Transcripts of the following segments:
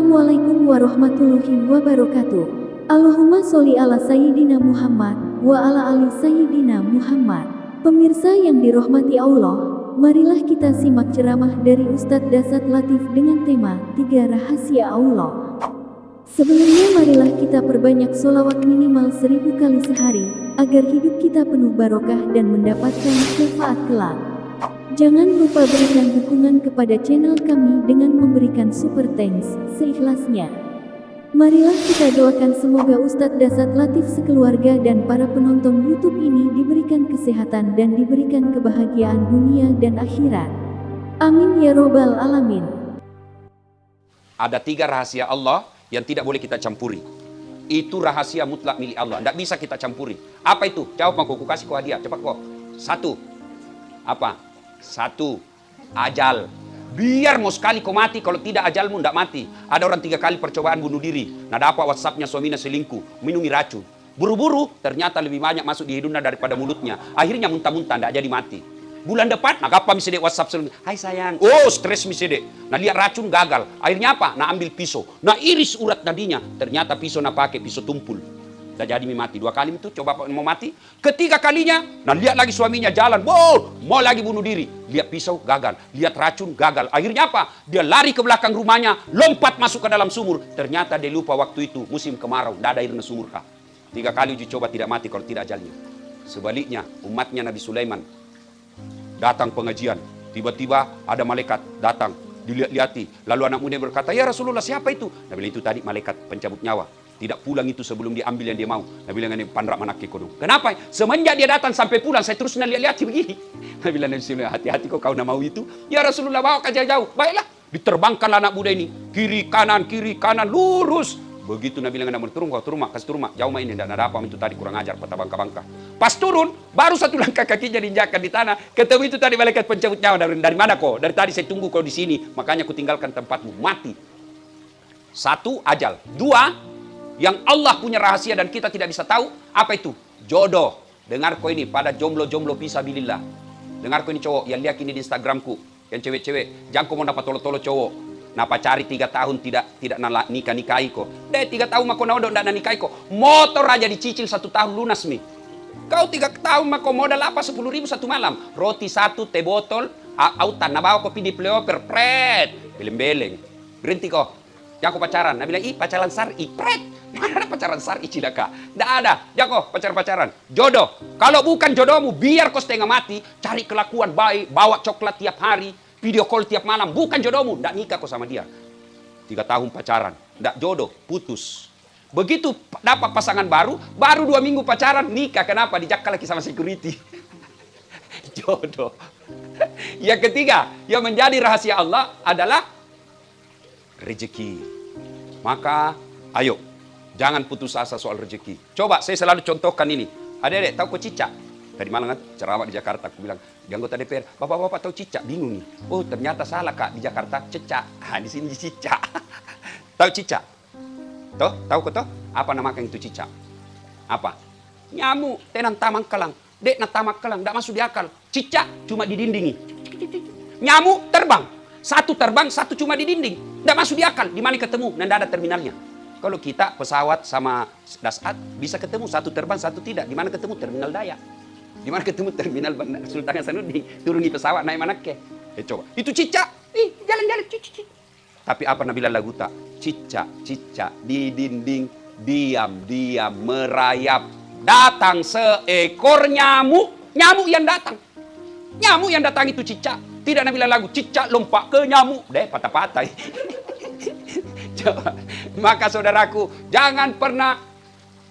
Assalamualaikum warahmatullahi wabarakatuh. Allahumma sholli ala Sayyidina Muhammad wa ala ali Sayyidina Muhammad. Pemirsa yang dirahmati Allah, marilah kita simak ceramah dari Ustadz Dasat Latif dengan tema 3 Rahasia Allah. Sebelumnya marilah kita perbanyak sholawat minimal 1000 kali sehari, agar hidup kita penuh barokah dan mendapatkan syafaat kelak. Jangan lupa berikan dukungan kepada channel kami dengan memberikan super thanks seikhlasnya. Marilah kita doakan semoga Ustadz Dasat Latif sekeluarga dan para penonton YouTube ini diberikan kesehatan dan diberikan kebahagiaan dunia dan akhirat. Amin ya robbal alamin. Ada 3 rahasia Allah yang tidak boleh kita campuri. Itu rahasia mutlak milik Allah, tidak bisa kita campuri. Apa itu? Jawab, aku kasih kau hadiah, cepat kok. 1. Apa? 1. Ajal. Biar mau sekali kau mati, kalau tidak ajalmu tidak mati. Ada orang 3 kali percobaan bunuh diri. Nah dapat WhatsAppnya suaminya selingkuh, minumi racun. Buru-buru, ternyata lebih banyak masuk di hidungnya daripada mulutnya. Akhirnya muntah-muntah, tidak jadi mati. Bulan depan, nah apa misalnya WhatsApp selingkuh? Hai sayang, oh stres misalnya. Nah lihat racun gagal. Akhirnya apa? Nah ambil pisau. Nah iris urat nadinya. Ternyata pisau nak pakai pisau tumpul. Dah jadi mati 2 kali itu, coba mau mati. 3 kalinya, nah lihat lagi suaminya jalan, wow, mau lagi bunuh diri. Lihat pisau, gagal. Lihat racun, gagal. Akhirnya apa? Dia lari ke belakang rumahnya, lompat masuk ke dalam sumur. Ternyata dia lupa waktu itu musim kemarau, tidak ada air di sumur kah. 3 kali uji coba tidak mati kalau tidak ajalnya. Sebaliknya, umatnya Nabi Sulaiman datang pengajian. Tiba-tiba ada malaikat datang, dilihat-lihati. Lalu anak muda berkata, ya Rasulullah siapa itu? Nabi itu tadi malaikat pencabut nyawa. Tidak pulang itu sebelum diambil yang dia mau. Nabi bilang, ini pandrak manak kodong. Kenapa? Semenjak dia datang sampai pulang, saya terus lihat-lihat begini. Nabi bilang, hati-hati kok kau nak mau itu. Ya Rasulullah bawa ke jauh-jauh. Baiklah, diterbangkan anak muda ini. Kiri kanan, lurus. Begitu Nabi bilang, turun kau, kasih turun. Jauh main ini, tidak ada apa itu tadi, kurang ajar, patah bangka-bangka. Pas turun, baru 1 langkah kakinya diinjakkan di tanah. Ketemu itu tadi malaikat pencabut nyawa. Dari mana kau? Dari tadi saya tunggu kau di sini. Makanya aku tinggalkan tempatmu, mati. 1, ajal. 2, yang Allah punya rahasia dan kita tidak bisa tahu, apa itu? Jodoh. Dengar kau ini, pada jomblo-jomblo fisabilillah. Dengar kau ini cowok, yang lihat ini di Instagramku, yang cewek-cewek, jangan kau mau dapat tolo-tolo cowok. Napa cari 3 tahun tidak nikah-nikahi kau. 3 tahun mah kau naudo tidak nikahi kau. Motor aja dicicil 1 tahun lunas mi. Kau 3 tahun mah kau modal apa 10.000 1 malam. Roti 1, teh botol, autan, nabawa kopi di playoper, pret, beleng-beleng. Berhenti kau. Jangan kau pacaran. Nabi bilang, pacaran syar'i, pret. Mana ada pacaran syar'i cilaka? Tidak ada. Jangan kau pacaran. Jodoh. Kalau bukan jodohmu, biar kau setengah mati, cari kelakuan baik, bawa coklat tiap hari, video call tiap malam. Bukan jodohmu, tidak nikah kau sama dia. 3 tahun pacaran, tidak jodoh, putus. Begitu dapat pasangan baru 2 minggu pacaran, nikah. Kenapa? Dijakal lagi sama security. Jodoh. Yang ketiga, yang menjadi rahasia Allah adalah rezeki. Maka, ayo, jangan putus asa soal rezeki. Coba, saya selalu contohkan ini. Adik-adik, tahu kok cicak? Tadi malam kan, ceramah di Jakarta, aku bilang, di anggota DPR, bapak-bapak tahu cicak? Bingung nih. Oh, ternyata salah kak, di Jakarta cecak. Di sini cicak. Tahu cicak? Tahu kok toh? Apa namakan itu cicak? Apa? Nyamuk, tenan tamang kelang. Dek na tamak kelang, tidak masuk di akal. Cicak cuma didindingi. Nyamuk terbang. 1 terbang, 1 cuma di dinding. Tidak masuk di akal. Di mana ketemu? Tidak ada terminalnya. Kalau kita pesawat sama Dasat bisa ketemu 1 terbang, 1 tidak. Di mana ketemu? Terminal Dayak. Di mana ketemu? Terminal Sultan Hasanuddin. Turun di pesawat naik mana ke? Coba. Itu cicak. Jalan-jalan. Tapi apa Nabi lagu tak? Cicak di dinding diam-diam merayap. Datang seekor nyamuk. Nyamuk yang datang. Nyamuk yang datang itu cicak. Tidak Nabi lagu, cicak lompat ke nyamuk. Patah-patah. Maka saudaraku, jangan pernah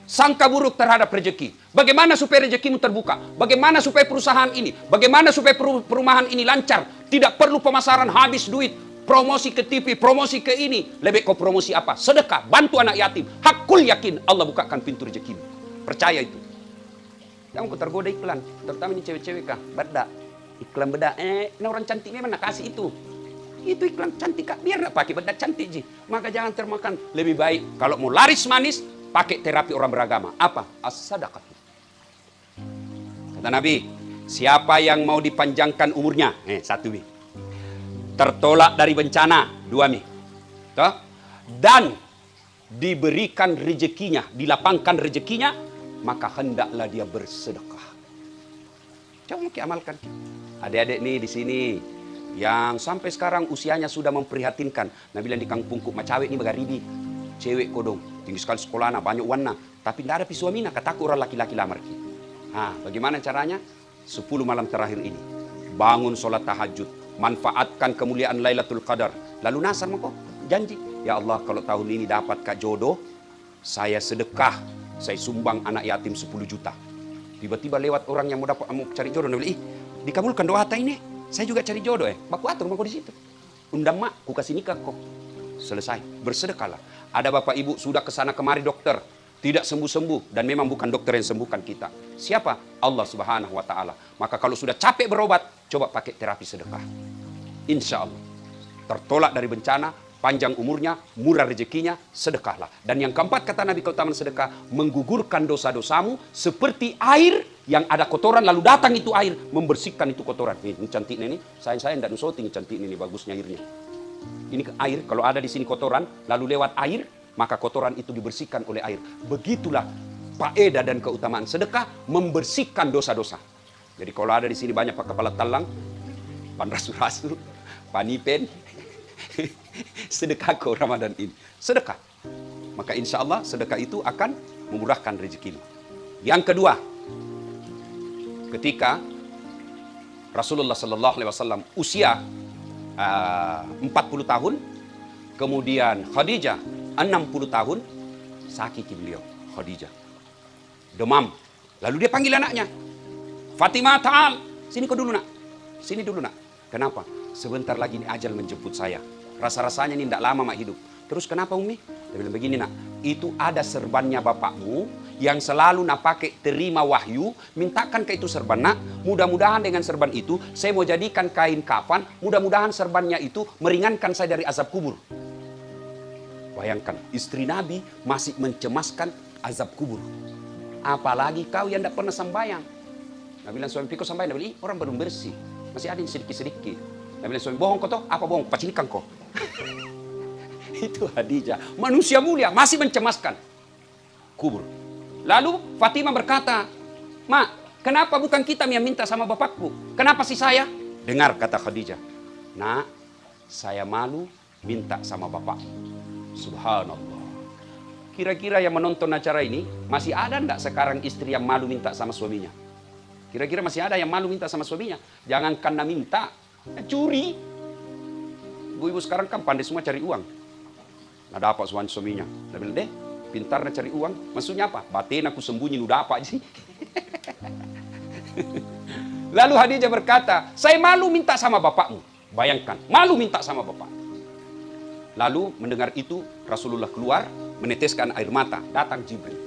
sangka buruk terhadap rezeki. Bagaimana supaya rezekimu terbuka? Bagaimana supaya perusahaan ini? Bagaimana supaya perumahan ini lancar? Tidak perlu pemasaran habis duit. Promosi ke TV, promosi ke ini. Lebih kau promosi apa? Sedekah, bantu anak yatim. Hakul yakin Allah bukakan pintu rezekimu. Percaya itu. Jangan kau tergoda iklan. Terutama ini cewek-cewek kah? Badak. Iklan bedak, ini orang cantik memang nak kasih itu. Itu iklan cantik kak, biar nak pakai bedak cantik ji. Maka jangan termakan. Lebih baik kalau mau laris manis, pakai terapi orang beragama. Apa? As-sadaqah. Kata Nabi, siapa yang mau dipanjangkan umurnya? 1 mi. Tertolak dari bencana, 2 mi. Toh? dan diberikan rezekinya, dilapangkan rezekinya, maka hendaklah dia bersedekah. Coba kita amalkan. Adik-adik nih di sini yang sampai sekarang usianya sudah memprihatinkan. Nah bilang di kampungku macawek ini bagaribi. Cewek kodong, tinggi sekali sekolahnya, banyak warna, tapi tidak ada suaminya, kataku orang laki-laki lamar ki. Nah, bagaimana caranya? 10 malam terakhir ini, bangun sholat tahajud, manfaatkan kemuliaan Lailatul Qadar. Lalu nasar kok janji, ya Allah kalau tahun ini dapat kak jodoh, saya sedekah, saya sumbang anak yatim 10 juta. Tiba-tiba lewat orang yang mau cari jodoh, dia bilang, dikabulkan doa ini, saya juga cari jodoh baku atur mau di situ. Undang mak, ku kasih nikah kok. Selesai, bersedekahlah. Ada bapak ibu sudah kesana kemari dokter, tidak sembuh-sembuh, dan memang bukan dokter yang sembuhkan kita. Siapa? Allah Subhanahu wa Ta'ala. Maka kalau sudah capek berobat, coba pakai terapi sedekah. Insya Allah tertolak dari bencana, panjang umurnya, murah rezekinya, sedekahlah. Dan yang keempat kata Nabi keutamaan sedekah, menggugurkan dosa-dosamu seperti air yang ada kotoran, lalu datang itu air membersihkan itu kotoran. Ini cantik ini, saya tidak nusoting cantik ini, bagusnya airnya. Ini air, kalau ada di sini kotoran, lalu lewat air, maka kotoran itu dibersihkan oleh air. Begitulah faedah dan keutamaan sedekah membersihkan dosa-dosa. Jadi kalau ada di sini banyak pak kepala talang, pan rasul-rasul, panipen, sedekah ke Ramadan ini. Sedekah. Maka insya Allah sedekah itu akan memurahkan rezekimu. Yang kedua, ketika Rasulullah Sallallahu Alaihi Wasallam usia 40 tahun, kemudian Khadijah 60 tahun, sakit beliau Khadijah, demam. Lalu dia panggil anaknya, Fatimah ta'al, sini kau dulu nak, sini dulu nak. Kenapa? Sebentar lagi ini ajal menjemput saya. Rasa-rasanya ini tidak lama mak hidup. Terus kenapa Umi? Dia bilang begini nak, itu ada serbannya bapakmu yang selalu nak pakai terima wahyu, mintakan ke itu serban nak. Mudah-mudahan dengan serban itu saya mau jadikan kain kafan, mudah-mudahan serbannya itu meringankan saya dari azab kubur. Bayangkan, istri Nabi masih mencemaskan azab kubur. Apalagi kau yang tidak pernah sembahyang. Nabi bilang suami pikir sembahyang, Nabi bilang orang belum bersih, masih ada yang sedikit-sedikit. Nabi bilang suami bohong kau toh, apa bohong? Pacinikan kau. Itu Khadijah, manusia mulia, masih mencemaskan kubur. Lalu Fatimah berkata, Mak, kenapa bukan kita yang minta sama bapakku? Kenapa sih saya? Dengar kata Khadijah, Nak, saya malu minta sama bapak. Subhanallah. Kira-kira yang menonton acara ini, masih ada enggak sekarang istri yang malu minta sama suaminya? Kira-kira masih ada yang malu minta sama suaminya? Jangan karena minta, curi. Ibu-ibu sekarang kan pandai semua cari uang. Nah dapat suaminya. Dia bilang, deh, pintar cari uang. Maksudnya apa? Batin aku sembunyi, lu dapat sih. Lalu Khadijah berkata, saya malu minta sama bapakmu. Bayangkan, malu minta sama bapak. Lalu mendengar itu, Rasulullah keluar, meneteskan air mata. Datang Jibril.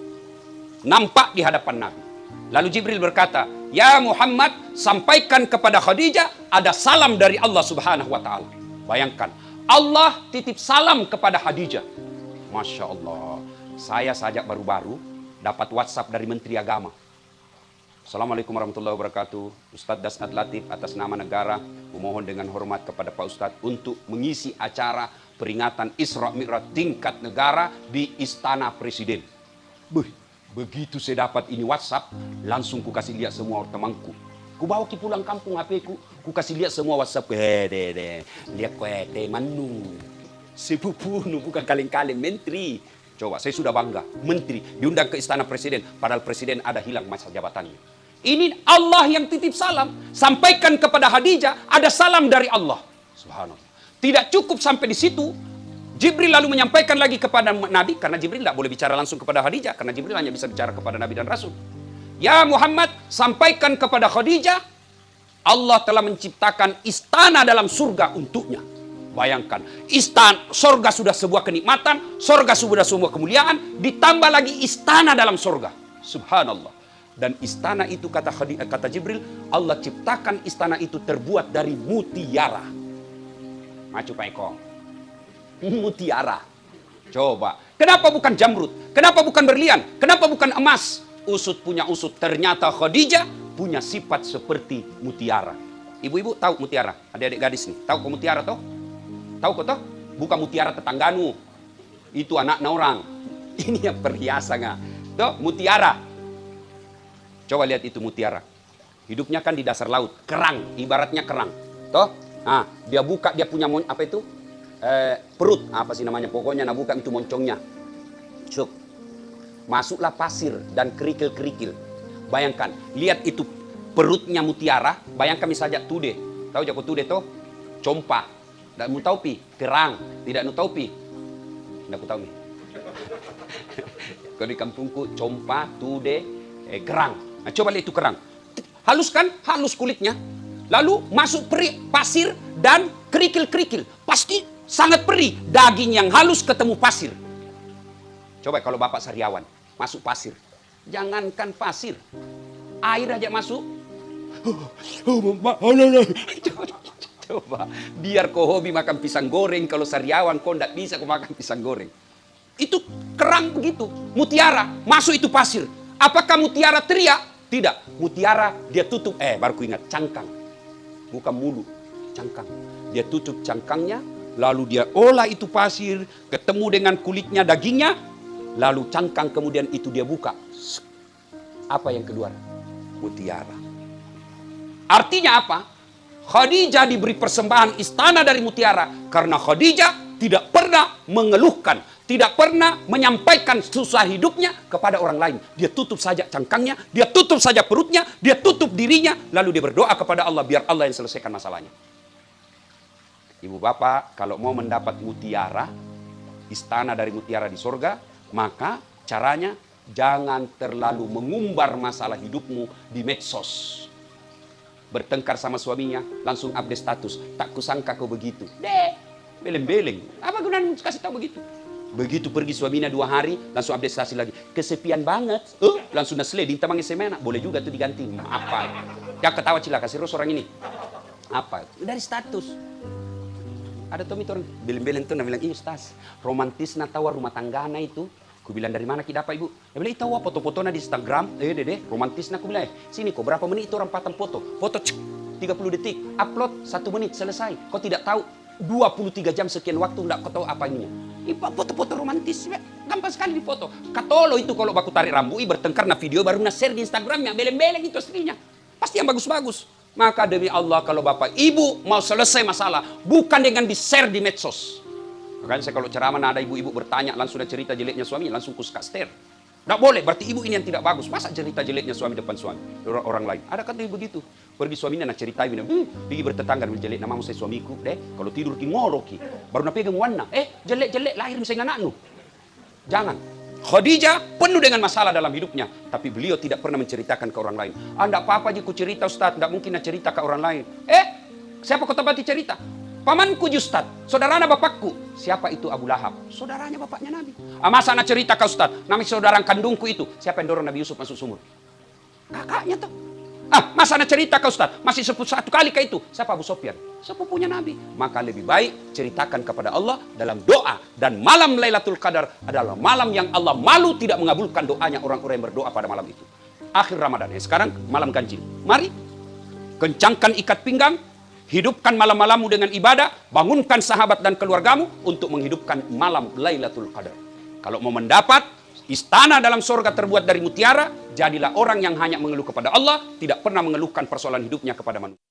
Nampak di hadapan Nabi. Lalu Jibril berkata, ya Muhammad, sampaikan kepada Khadijah, ada salam dari Allah Subhanahu wa Ta'ala. Bayangkan, Allah titip salam kepada Khadijah. Masya Allah. Saya saja baru-baru dapat WhatsApp dari Menteri Agama. Assalamualaikum warahmatullahi wabarakatuh. Ustadz Dasnat Latif atas nama negara memohon dengan hormat kepada Pak Ustadz untuk mengisi acara peringatan Isra Mi'raj tingkat negara di Istana Presiden. Begitu saya dapat ini WhatsApp, langsung ku kasih lihat semua temanku. Ku bawa ki pulang kampung HP ku kasih lihat semua WhatsApp. Lihat kuete manu. Sepupu bukan kaleng-kaleng menteri. Coba saya sudah bangga, menteri diundang ke Istana Presiden, padahal presiden ada hilang masa jabatannya. Ini Allah yang titip salam, sampaikan kepada Khadijah, ada salam dari Allah. Subhanallah. Tidak cukup sampai di situ, Jibril lalu menyampaikan lagi kepada Nabi, karena Jibril tidak boleh bicara langsung kepada Khadijah, karena Jibril hanya bisa bicara kepada Nabi dan Rasul. Ya Muhammad, sampaikan kepada Khadijah, Allah telah menciptakan istana dalam surga untuknya. Bayangkan, istana, surga sudah sebuah kenikmatan, surga sudah sebuah kemuliaan, ditambah lagi istana dalam surga. Subhanallah. Dan istana itu kata Jibril, Allah ciptakan istana itu terbuat dari mutiara. Maju Pak Eko. Mutiara. Coba, kenapa bukan jamrud? Kenapa bukan berlian? Kenapa bukan emas? Usut punya usut, ternyata Khadijah punya sifat seperti mutiara. Ibu-ibu tahu mutiara? Adik-adik gadis nih, tahu kok mutiara toh? Tahu kok toh? Bukan mutiara tetangganu. Itu anaknya orang. Ini yang perhiasan. Tuh, mutiara. Coba lihat itu mutiara. Hidupnya kan di dasar laut, kerang, ibaratnya kerang. Toh, dia buka, dia punya apa itu? Perut, apa sih namanya? Pokoknya buka itu moncongnya. Cuk. Masuklah pasir dan kerikil-kerikil. Bayangkan, lihat itu perutnya mutiara. Bayangkan misalnya tude. Tahu jago tude toh? Compa. Tidak mau tahu pi, kerang. Tidak mau tahu pi. Tidak mau tahu nih. Kalau di kampungku compa, tude, kerang. Nah, coba lihat itu kerang. Halus kan? Halus kulitnya. Lalu masuk pasir dan kerikil-kerikil. Pasti sangat perih. Daging yang halus ketemu pasir. Coba kalau Bapak sariawan masuk pasir. Jangankan pasir. Air aja masuk. Coba. Biar kau hobi makan pisang goreng. Kalau sariawan kau tidak bisa kau makan pisang goreng. Itu kerang begitu. Mutiara. Masuk itu pasir. Apakah mutiara teriak? Tidak, mutiara dia tutup, baru ku ingat, cangkang. Bukan mulut, cangkang. Dia tutup cangkangnya, lalu dia olah itu pasir, ketemu dengan kulitnya, dagingnya, lalu cangkang kemudian itu dia buka. Apa yang keluar? Mutiara. Artinya apa? Khadijah diberi persembahan istana dari mutiara, karena Khadijah tidak pernah mengeluhkan, tidak pernah menyampaikan susah hidupnya kepada orang lain. Dia tutup saja cangkangnya, dia tutup saja perutnya, dia tutup dirinya, lalu dia berdoa kepada Allah biar Allah yang selesaikan masalahnya. Ibu bapak, kalau mau mendapat mutiara, istana dari mutiara di surga, maka caranya jangan terlalu mengumbar masalah hidupmu di medsos. Bertengkar sama suaminya, langsung update status. Tak kusangka kau begitu. Beleng-beleng. Apa gunanya kasih tahu begitu? Begitu pergi suaminya 2 hari, langsung update status lagi. Kesepian banget. Langsung nasle, dinta mangi semena. Boleh juga tuh diganti. Apa? Ya ketawa cilaka, serius orang ini. Apa? Dari status. Ada tuh orang beleng-beleng tuh, bilang, iya Stas, romantis na tawa rumah tanggana itu. Ku bilang, dari mana kita dapat ibu? Dia bilang, tahu foto-fotonya di Instagram. Dede, romantis na. Ku bilang, sini kok berapa menit itu orang patang foto. Foto 30 detik, upload 1 menit, selesai. Kau tidak tahu 23 jam sekian waktu tidak kau tahu apa ininya. Foto-foto romantis, gampang sekali di foto. Katolo itu kalau baku tarik rambut, bertengkar na video baru na share di Instagramnya, beleng-beleng itu aslinya. Pasti yang bagus-bagus. Maka demi Allah kalau bapak ibu mau selesai masalah, bukan dengan di-share di medsos. Makanya saya kalau ceramah ada ibu-ibu bertanya, langsung ada cerita jeleknya suami, langsung kuskaster. Tidak boleh, berarti ibu ini yang tidak bagus. Masa cerita jeleknya suami depan suami, orang lain. Ada kan begitu. Pergi suaminya nak ceritain, pergi bertetangga dengan jelek, namamu saya suamiku, kalau tidur ki ngoroki. Baru nak pegang warna, jelek-jelek lahir misalnya anak nu. Jangan. Khadijah penuh dengan masalah dalam hidupnya, tapi beliau tidak pernah menceritakan ke orang lain. Tidak apa-apa aja ku cerita Ustaz, tidak mungkin nak cerita ke orang lain. Siapa kau tempati cerita? Pamanku Ustaz, saudaranya bapakku. Siapa itu? Abu Lahab. Saudaranya bapaknya Nabi. Masa nak cerita ke Ustaz? Nama saudara kandungku itu. Siapa yang dorong Nabi Yusuf masuk sumur? Kakaknya tuh. Masa nak cerita ke Ustaz? Masih sebut 1 kali ke itu. Siapa? Abu Sofyan. Sepupunya Nabi. Maka lebih baik ceritakan kepada Allah dalam doa. Dan malam Lailatul Qadar adalah malam yang Allah malu tidak mengabulkan doanya orang-orang yang berdoa pada malam itu. Akhir Ramadan. Sekarang malam ganjil. Mari kencangkan ikat pinggang. Hidupkan malam-malammu dengan ibadah, bangunkan sahabat dan keluargamu untuk menghidupkan malam Lailatul Qadar. Kalau mau mendapat istana dalam surga terbuat dari mutiara, jadilah orang yang hanya mengeluh kepada Allah, tidak pernah mengeluhkan persoalan hidupnya kepada manusia.